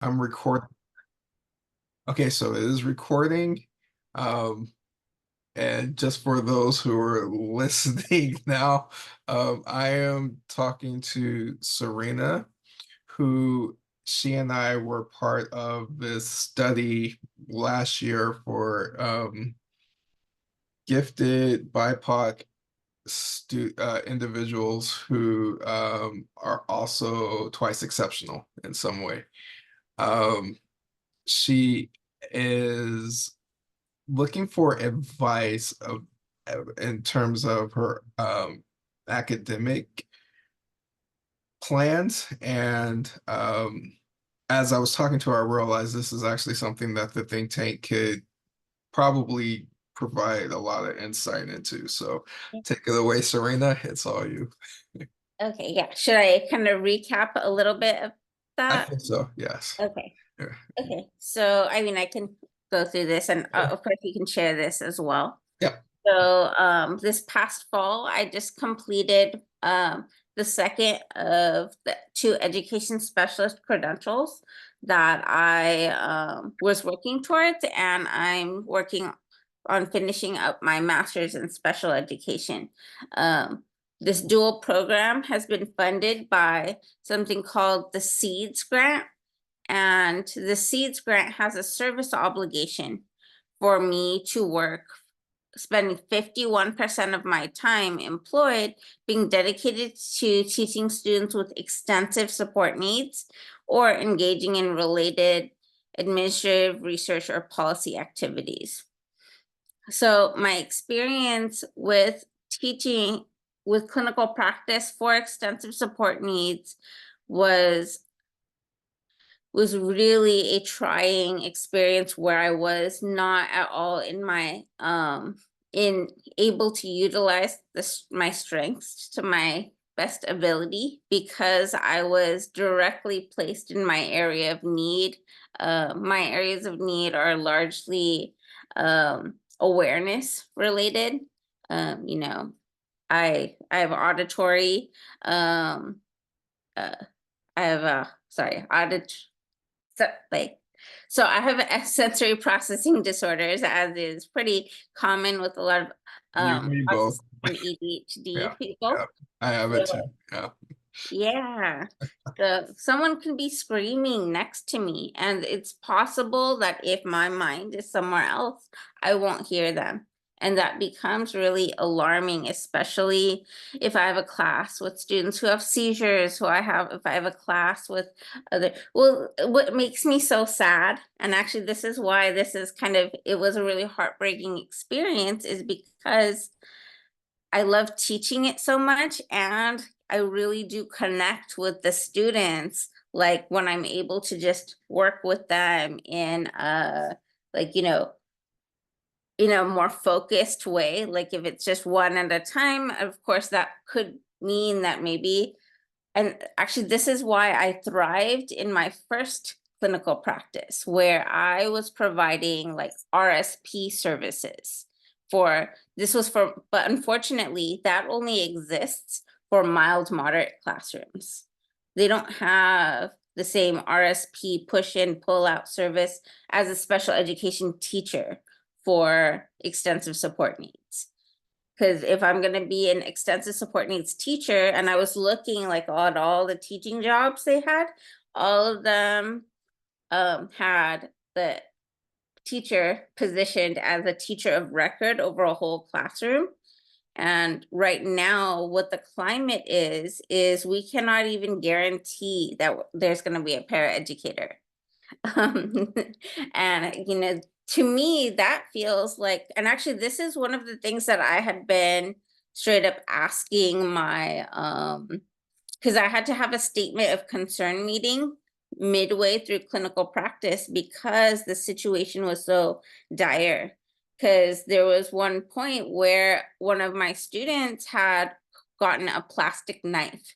I'm recording. Okay, so it is recording. Um, and just for those who are listening now, I am talking to Serena, who she and I were part of this study last year for gifted BIPOC individuals who are also twice exceptional in some way. Um, she is looking for advice in terms of her academic plans. And as I was talking to her, I realized this is actually something that the think tank could probably provide a lot of insight into. So take it away, Serena. It's all you. Okay, yeah. Should I kind of recap a little bit of I that? think so. Yes. Okay. Yeah. Okay. So, I mean, I can go through this and Sure. of course you can share this as well. Yep. So, this past fall, I just completed the second of the two education specialist credentials that I was working towards, and I'm working on finishing up my master's in special education. Um, this dual program has been funded by something called the SEEDS grant, and the SEEDS grant has a service obligation for me to work, spending 51% of my time employed being dedicated to teaching students with extensive support needs or engaging in related administrative research or policy activities. So my experience with teaching with clinical practice for extensive support needs was was really a trying experience where I was not at all in my in able to utilize my strengths to my best ability because I was directly placed in my area of need. My areas of need are largely awareness related. You know, I have auditory uh, I have sorry, so like so I have sensory processing disorders, as is pretty common with a lot of You and me both. autism and ADHD Yeah. people. Yeah. I have it too. So Yeah. yeah. Someone can be screaming next to me, and it's possible that if my mind is somewhere else, I won't hear them. And that becomes really alarming, especially if I have a class with students who have seizures, if I have a class with what makes me so sad, and actually this is why this is it was a really heartbreaking experience, is because I love teaching it so much, and I really do connect with the students, like when I'm able to just work with them in like a more focused way. Like if it's just one at a time, of course that could mean that maybe, and actually this is why I thrived in my first clinical practice, where I was providing like RSP services for this was for but unfortunately that only exists for mild moderate classrooms. They don't have the same RSP push in pull out service as a special education teacher for extensive support needs. Because if I'm going to be an extensive support needs teacher, and I was looking like at all the teaching jobs they had, all of them had the teacher positioned as a teacher of record over a whole classroom. And right now, what the climate is we cannot even guarantee that there's going to be a paraeducator. Um, and to me, that feels like, and actually, this is one of the things that I had been straight up asking my because I had to have a statement of concern meeting midway through clinical practice because the situation was so dire. Because there was one point where one of my students had gotten a plastic knife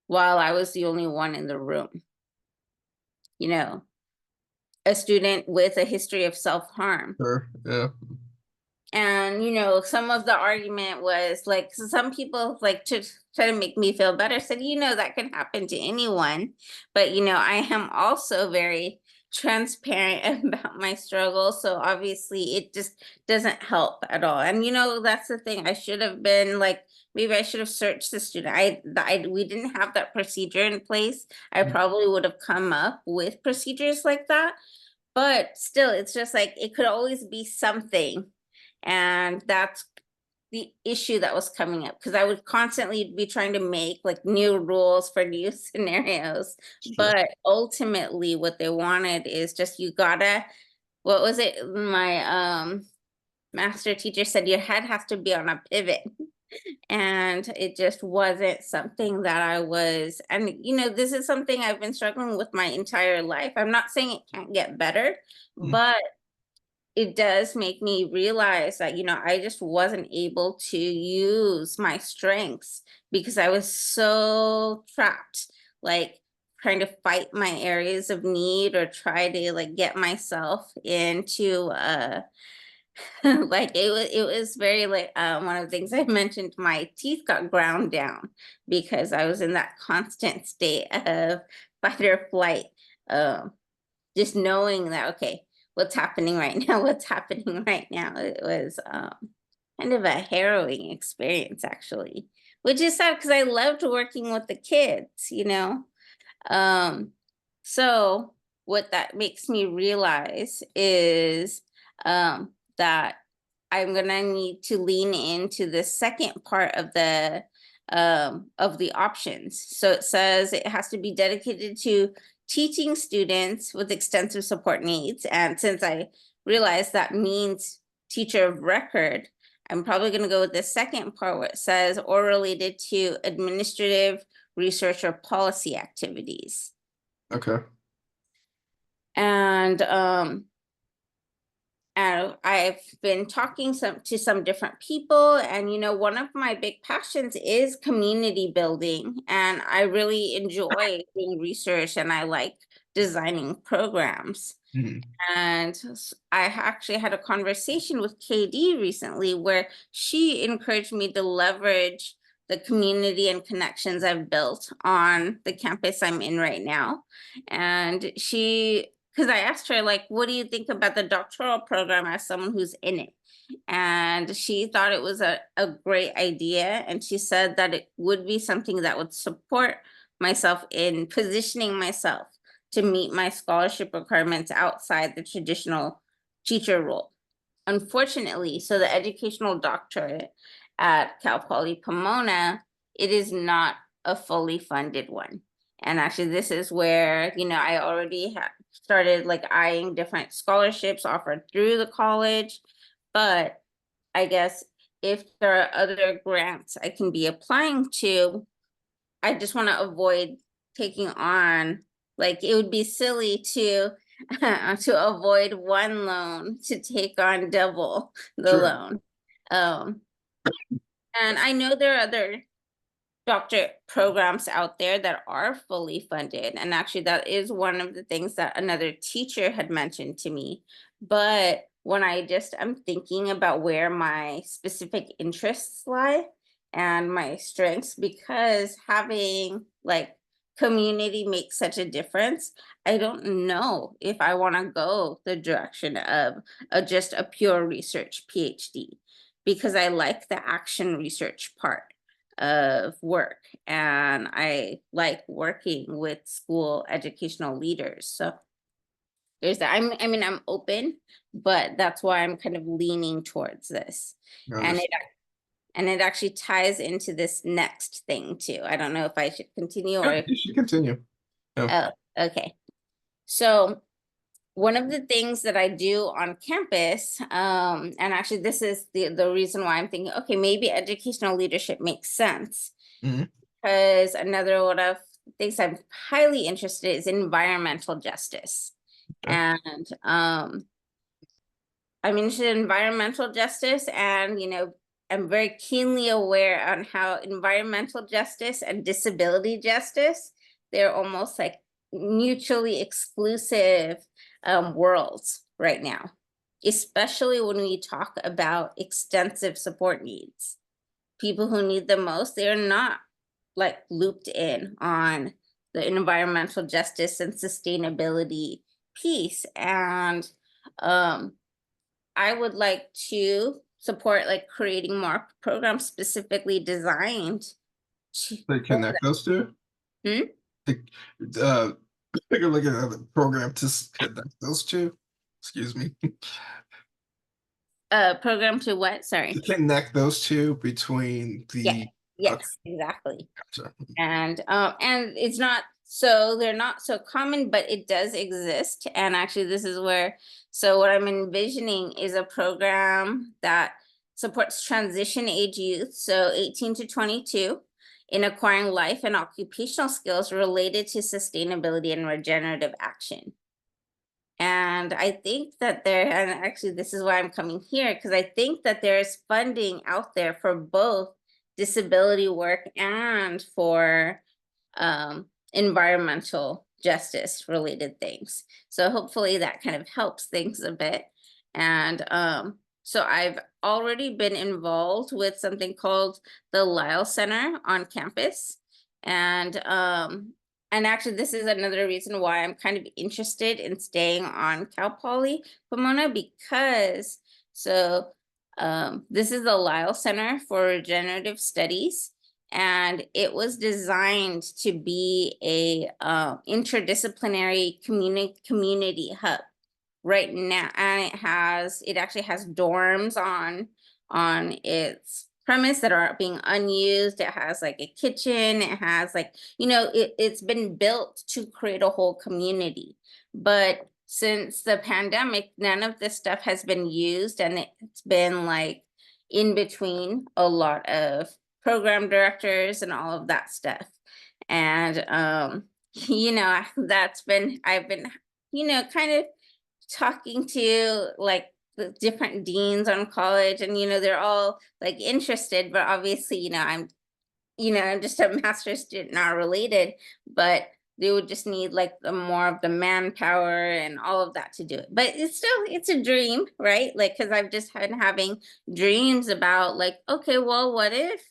while I was the only one in the room. You know, a student with a history of self harm. Sure. Yeah. And some of the argument was like, so some people like to try to make me feel better said, that can happen to anyone. But I am also very transparent about my struggle. So obviously it just doesn't help at all. And that's the thing. I should have been like, maybe I should have searched the student. We didn't have that procedure in place. I probably would have come up with procedures like that. But still, it's just like it could always be something. And that's the issue that was coming up because I would constantly be trying to make like new rules for new scenarios. Sure. But ultimately, what they wanted is just you gotta, what was it? My master teacher said your head has to be on a pivot. And it just wasn't something that I was, and this is something I've been struggling with my entire life. I'm not saying it can't get better, Mm. but it does make me realize that, I just wasn't able to use my strengths because I was so trapped, like trying to fight my areas of need or try to like get myself into like it was very like one of the things I mentioned, my teeth got ground down because I was in that constant state of fight or flight. Um just knowing that, okay, what's happening right now, what's happening right now. It was kind of a harrowing experience, actually, which is sad because I loved working with the kids. Um, so what that makes me realize is that I'm gonna need to lean into the second part of the options. So it says it has to be dedicated to teaching students with extensive support needs. And since I realize that means teacher of record, I'm probably gonna go with the second part where it says or related to administrative research or policy activities. Okay. And I've been talking to some different people, and one of my big passions is community building, and I really enjoy doing research, and I like designing programs. Mhm. And I actually had a conversation with KD recently where she encouraged me to leverage the community and connections I've built on the campus I'm in right now. And because I asked her, like, what do you think about the doctoral program as someone who's in it? And she thought it was a great idea. And she said that it would be something that would support myself in positioning myself to meet my scholarship requirements outside the traditional teacher role. Unfortunately, so the educational doctorate at Cal Poly Pomona, it is not a fully funded one. And actually, this is where, I already started like eyeing different scholarships offered through the college. But I guess if there are other grants I can be applying to, I just want to avoid taking on, like, it would be silly to to avoid one loan to take on double the Sure. loan. Um, and I know there are other doctorate programs out there that are fully funded. And actually, that is one of the things that another teacher had mentioned to me. But when I'm thinking about where my specific interests lie and my strengths, because having like community makes such a difference, I don't know if I want to go the direction of just a pure research PhD because I like the action research part of work and I like working with school educational leaders. So there's that. I'm open, but that's why I'm kind of leaning towards this. I And understand. it actually ties into this next thing too. I don't know if I should continue Yeah, or if, you should continue. Yeah. oh, okay. So one of the things that I do on campus, and actually this is the reason why I'm thinking, okay, maybe educational leadership makes sense Mhm. because another one of things I'm highly interested in is environmental justice. Okay. And I'm interested in environmental justice and I'm very keenly aware on how environmental justice and disability justice, they're almost like mutually exclusive worlds right now. especially when we talk about extensive support needs. People who need the most, they're not like looped in on the environmental justice and sustainability piece. And um, I would like to support like creating more programs specifically designed to They for connect those two. them. Take, uh, take a look at the program to connect those two. Excuse me. Program to what? To Sorry. connect those two between Yeah. the. Okay, Yes, exactly. gotcha. And it's not so they're not so common, but it does exist. And actually, this is where so what I'm envisioning is a program that supports transition age youth, so 18 to 22, in acquiring life and occupational skills related to sustainability and regenerative action. And I think that there, and actually, this is why I'm coming here, because I think that there's funding out there for both disability work and for environmental justice related things. So hopefully that kind of helps things a bit. And so I've already been involved with something called the Lyle Center on campus. And and actually this is another reason why I'm kind of interested in staying on Cal Poly Pomona because so this is the Lyle Center for Regenerative Studies, and it was designed to be a interdisciplinary community hub right now, and it actually has dorms on its premise that are being unused. It has like a kitchen, it has like, it's been built to create a whole community, but since the pandemic none of this stuff has been used, and it's been like in between a lot of program directors and all of that stuff. And I've been kind of talking to like the different deans on college, and they're all like interested, but obviously I'm just a master's student, not related, but they would just need like the more of the manpower and all of that to do it. But it's a dream, right? Like, because I've just been having dreams about like, okay, well, what if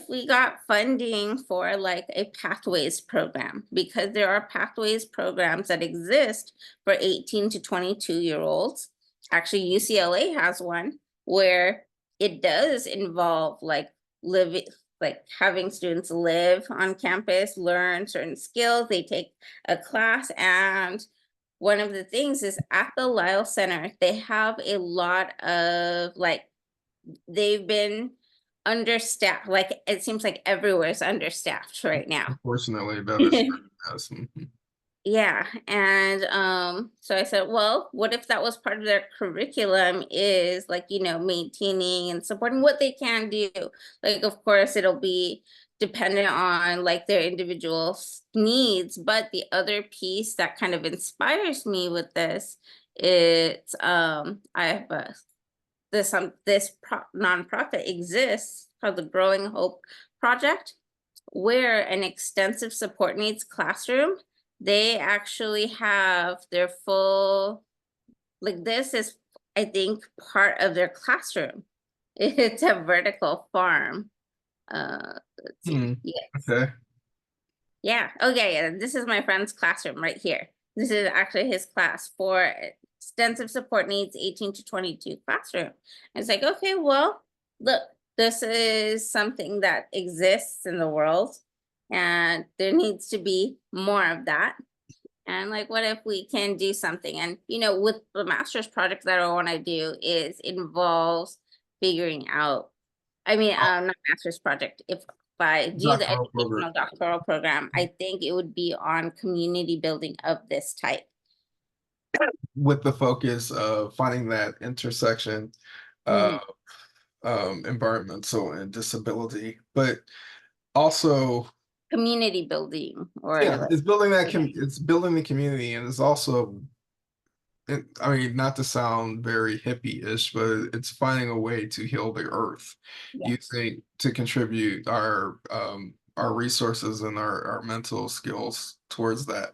we got funding for like a pathways program? Because there are pathways programs that exist for 18 to 22-year olds. Actually, UCLA has one where it does involve like living, like having students live on campus, learn certain skills. They take a class, and one of the things is at the Lyle Center, they have a lot of like they've been understaffed. Like it seems like everywhere is understaffed right now. Unfortunately, that is yes. Mhm. Yeah, and so I said, well, what if that was part of their curriculum, is like, maintaining and supporting what they can do. Like, of course, it'll be dependent on like their individual needs, but the other piece that kind of inspires me with this is I have a nonprofit exists called the Growing Hope Project, where an extensive support needs classroom, they actually have their full, like this is, I think, part of their classroom. It's a vertical farm. Let's see. Hmm. Yes. Okay. Yeah. Okay. Yeah. This is my friend's classroom right here. This is actually his class for extensive support needs 18 to 22 classroom. It's like, okay, well, look, this is something that exists in the world, and there needs to be more of that. And like, what if we can do something? And with the master's project that I want to do is involves figuring out, I mean, not master's project. If I do the Doctoral program educational doctoral program, I think it would be on community building of this type. with the focus of finding that intersection Mhm. of environmental and disability, but also, Community building or yeah, like, it's building that yeah, it's building the community, and it's also, I mean, not to sound very hippie-ish, but it's finding a way to heal the earth yeah, using to contribute our resources and our mental skills towards that,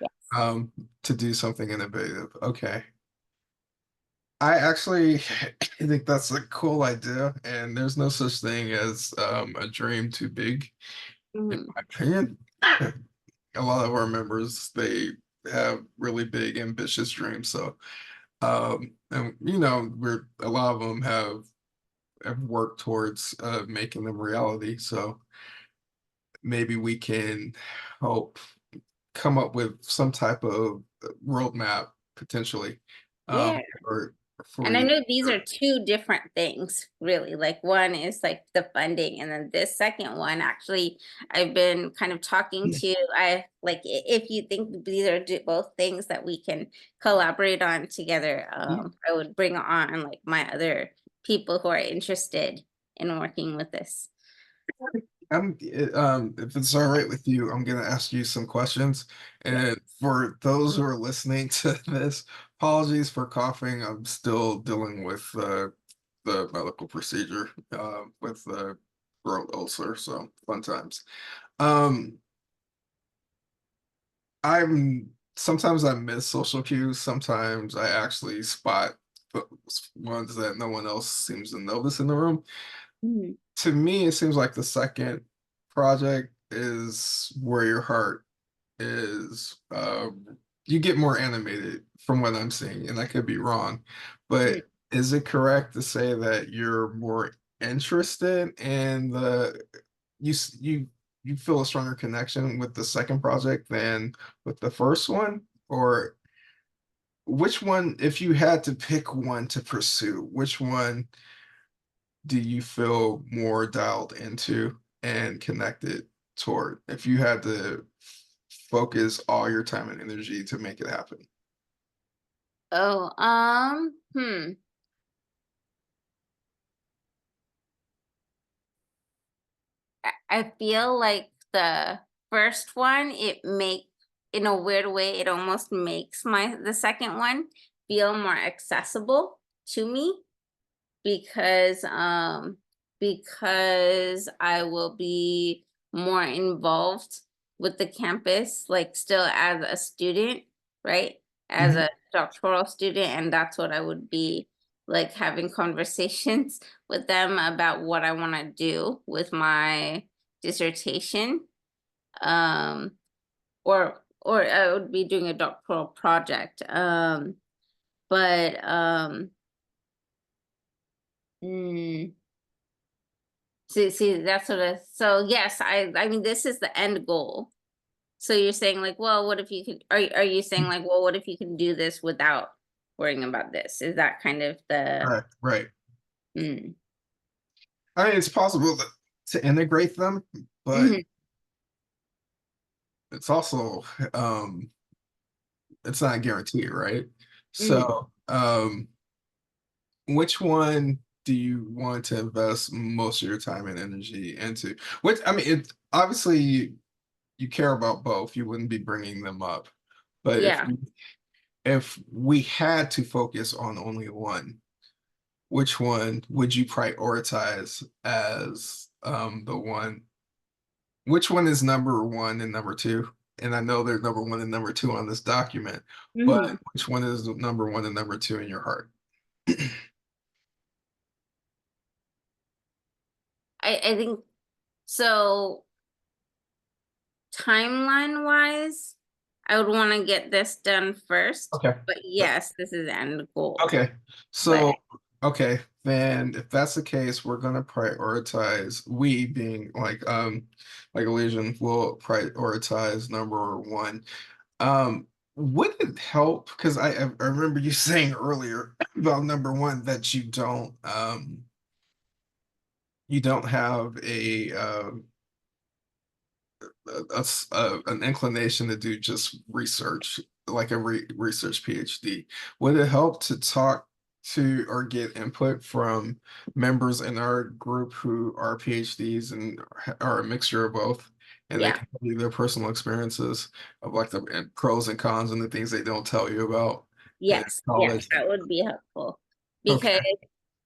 yeah. um, to do something innovative. Okay. I actually think that's a cool idea, and there's no such thing as a dream too big, in Mhm. my opinion. A lot of our members, they have really big, ambitious dreams. So, and we're a lot of them have worked towards making them reality. So maybe we can help come up with some type of roadmap potentially, Yeah. for And I you. know these are two different things, really. Like one is like the funding, and then this second one, actually, I've been kind of talking to. I like if you think these are both things that we can collaborate on together. I would bring on like my other people who are interested in working with this. If it's all right with you, I'm gonna ask you some questions. Yeah. And for those who are listening to this, apologies for coughing. I'm still dealing with the medical procedure with the throat ulcer, so fun times. Um, I'm sometimes I miss social cues. Sometimes I actually spot the ones that no one else seems to notice in the room. Mhm. To me, it seems like the second project is where your heart is. You get more animated from what I'm seeing, and I could be wrong, Mhm. but is it correct to say that you're more interested in you feel a stronger connection with the second project than with the first one? Or which one, if you had to pick one to pursue, which one do you feel more dialed into and connected toward if you had to focus all your time and energy to make it happen? Oh, hmm. I feel like the first one, it make in a weird way, it almost makes the second one feel more accessible to me because because I will be more involved with the campus, like still as a student, right? As Mhm. a doctoral student, and that's what I would be like having conversations with them about what I want to do with my dissertation. Um or I would be doing a doctoral project. But mm, see, that's what so yes, I mean, this is the end goal. So you're saying like, well, what if you could, are you saying like, well, what if you can do this without worrying about this? Is that kind of the, Right, right. mm, I mean, it's possible to integrate them, but mhm, it's also it's not guaranteed, right? mhm. So, which one do you want to invest most of your time and energy into? Which I mean, it obviously you care about both. You wouldn't be bringing them up, but Yeah. if we had to focus on only one, which one would you prioritize as the one? Which one is number one and number two? And I know they're number one and number two on this document, but Mhm. which one is number one and number two in your heart? I think so. Timeline wise, I would want to get this done first, Okay. but yes, this is end goal. Okay. But So, okay, then if that's the case, we're gonna prioritize, we being like Elysian will prioritize number one. Would it help? Because I remember you saying earlier about number one that you don't have an inclination to do just research, like a research PhD. Would it help to talk to or get input from members in our group who are PhDs and are a mixture of both? And they yeah, can tell you their personal experiences of like the pros and cons and the things they don't tell you about in yes, college. that would be helpful because Okay.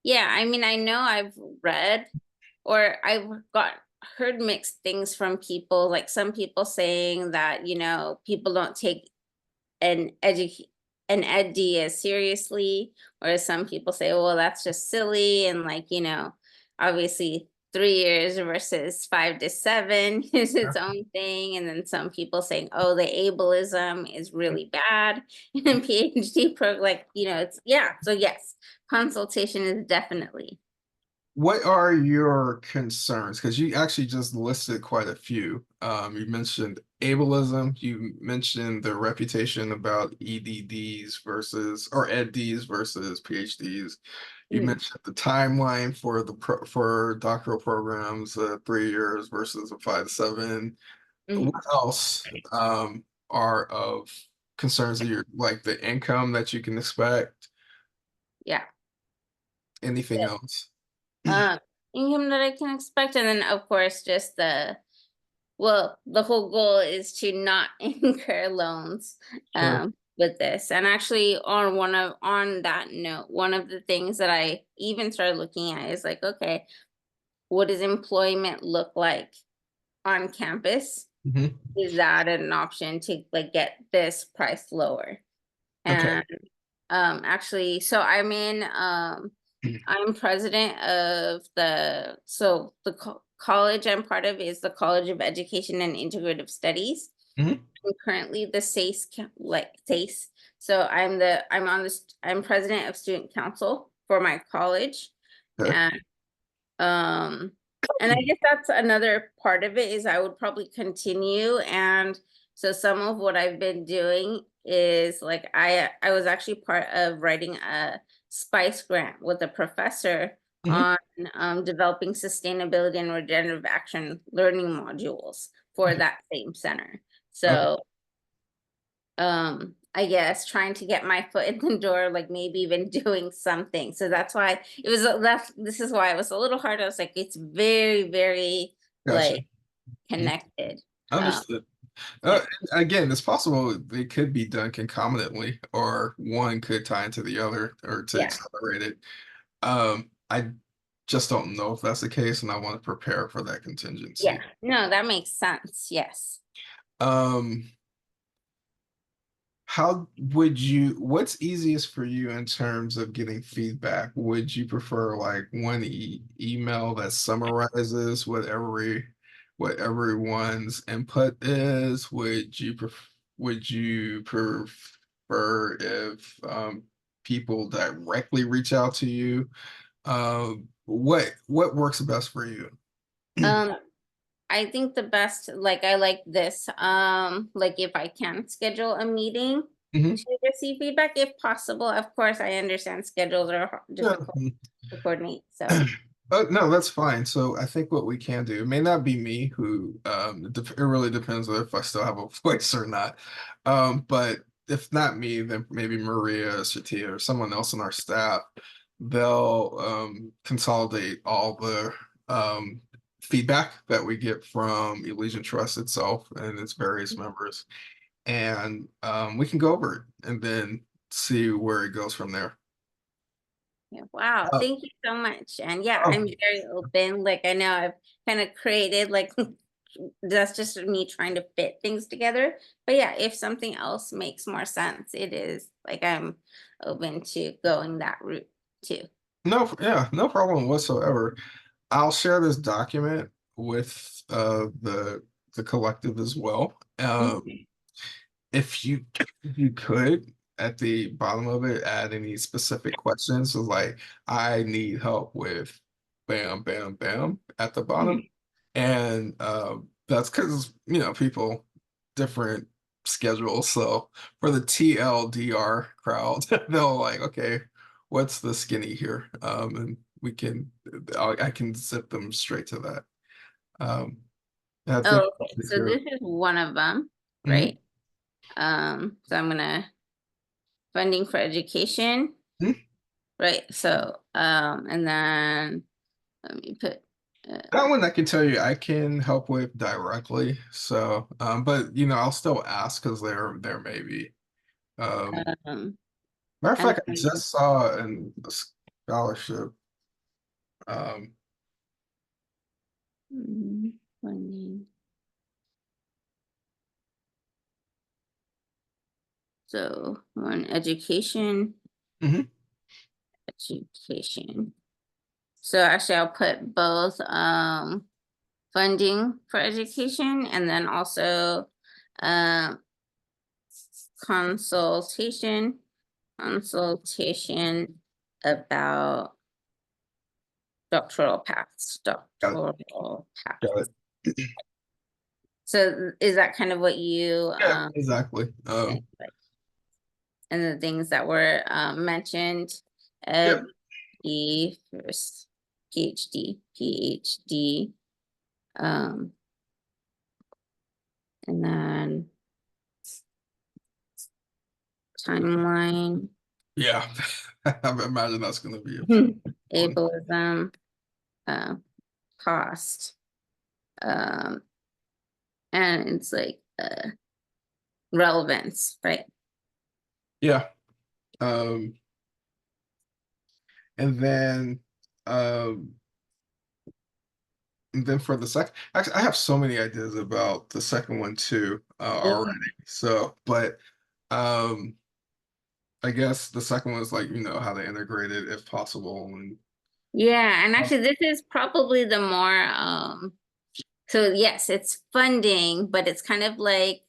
yeah, I mean, I know I've read or I've got heard mixed things from people, like some people saying that, people don't take an an EdD as seriously, whereas some people say, well, that's just silly. And like, obviously 3 years versus 5 to 7 is its own thing. And then some people saying, oh, the ableism is really bad in a PhD program. Like, it's, yeah. So yes, consultation is definitely. What are your concerns? Because you actually just listed quite a few. You mentioned ableism. You mentioned the reputation about EDDs versus or EdDs versus PhDs. You Mm, mentioned the timeline for for doctoral programs, 3 years versus a 5 to 7. mhm, What else are of concerns that you're like the income that you can expect? yeah. Anything else? um Income that I can expect, and then of course just the whole goal is to not incur loans Sure. with this. And actually, on that note, one of the things that I even started looking at is like, okay, what does employment look like on campus? Mhm. Is that an option to like get this price lower? Okay. And actually, so I'm president of the college I'm part of is the College of Education and Integrative Studies. Mhm. I'm currently the SACE like SACE. So I'm president of student council for my college. Okay. And um, and I guess that's another part of it is I would probably continue. And so some of what I've been doing is like I was actually part of writing a SPICE grant with a professor Mhm. on developing sustainability and regenerative action learning modules for Okay. that same center. Okay. So I guess trying to get my foot in the door, like maybe even doing something. So that's why it was this is why it was a little hard. I was like, it's very, very Gotcha. like Mhm. connected. Um, Understood. yeah, Again, it's possible they could be done concomitantly, or one could tie into the other, or to yeah, accelerate it. I just don't know if that's the case, and I want to prepare for that yeah. contingency. No, that makes sense. Yes. Um, what's easiest for you in terms of getting feedback? Would you prefer like one email that summarizes what everyone's input is? Would you prefer if people directly reach out to you? What works best for you? Um, I think the best, like I like this, like if I can schedule a meeting Mhm. to receive feedback, if possible. Of course, I understand schedules are Yeah. difficult to coordinate. So No, that's fine. So I think what we can do, it may not be me who, it really depends on if I still have a voice or not. But if not me, then maybe Maria or Shatia or someone else on our staff, they'll consolidate all the feedback that we get from Elysian Trust itself and its various members. And we can go over it and then see where it goes from there. yeah, wow, Uh, thank you so much. And yeah, I'm oh, very open. Like I know I've kind of created like that's just me trying to fit things together. But yeah, if something else makes more sense, it is like I'm open to going that route too. no, yeah, no problem whatsoever. I'll share this document with the collective as well. Mhm. If you could at the bottom of it add any specific questions, so like I need help with bam, bam, bam at the bottom, Mhm. and that's because people different schedules. So for the TLDR crowd, they'll like, okay, what's the skinny here? And I can zip them straight to that. Um, I think Oh, okay. if So you're this is one of them, Mhm, right? So I'm gonna funding for education, mhm. right? So and then let me put That one I can tell you I can help with directly. So, but I'll still ask because there may be. Um, um Matter of and fact, I then just saw in a scholarship. Um, funding. So one education, Mhm. education. So actually I'll put both funding for education and then also um consultation, consultation about doctoral paths, Got it. doctoral Got paths. it. So is that kind of what you Yeah, exactly. think, like, and the things that were mentioned? Yep. E first, PhD, um, and then timeline, Yeah. I imagine that's going to be a fun. ableism, uh, cost, um, and it's like relevance, right? Yeah. Um, and then, um, and then for the second, actually, I have so many ideas about the second one too, already. So, but um, I guess the second one is like, how to integrate it if possible. And Yeah, and actually this is probably the more so yes, it's funding, but it's kind of like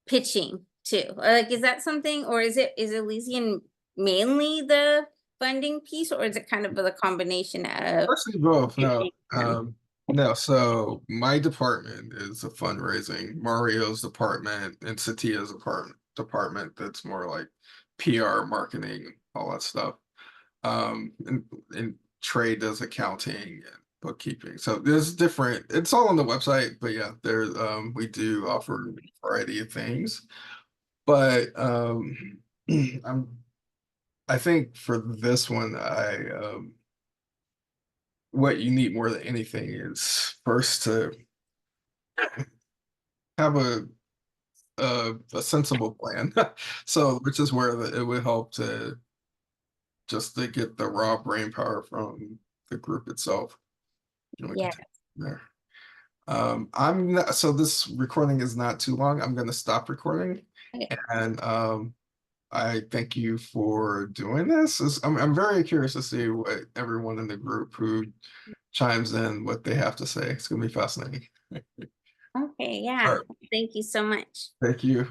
pitching too. Like is that something or is Elysian mainly the funding piece or is it kind of a combination of actually both. No, pitching and no. So my department is a fundraising. Mario's department and Satia's department that's more like PR, marketing, all that stuff. And trade does accounting and bookkeeping. So there's different. It's all on the website, but yeah, there's we do offer a variety of things. But I'm I think for this one, what you need more than anything is first to have a sensible plan. So, which is where it would help to just to get the raw brain power from the group itself, and we can yeah. take it from there. I'm not, so this recording is not too long. I'm going to stop recording, Okay. and I thank you for doing this. I'm very curious to see what everyone in the group who chimes in what they have to say. It's going to be fascinating. Okay, All yeah. right, Thank you so much. thank you.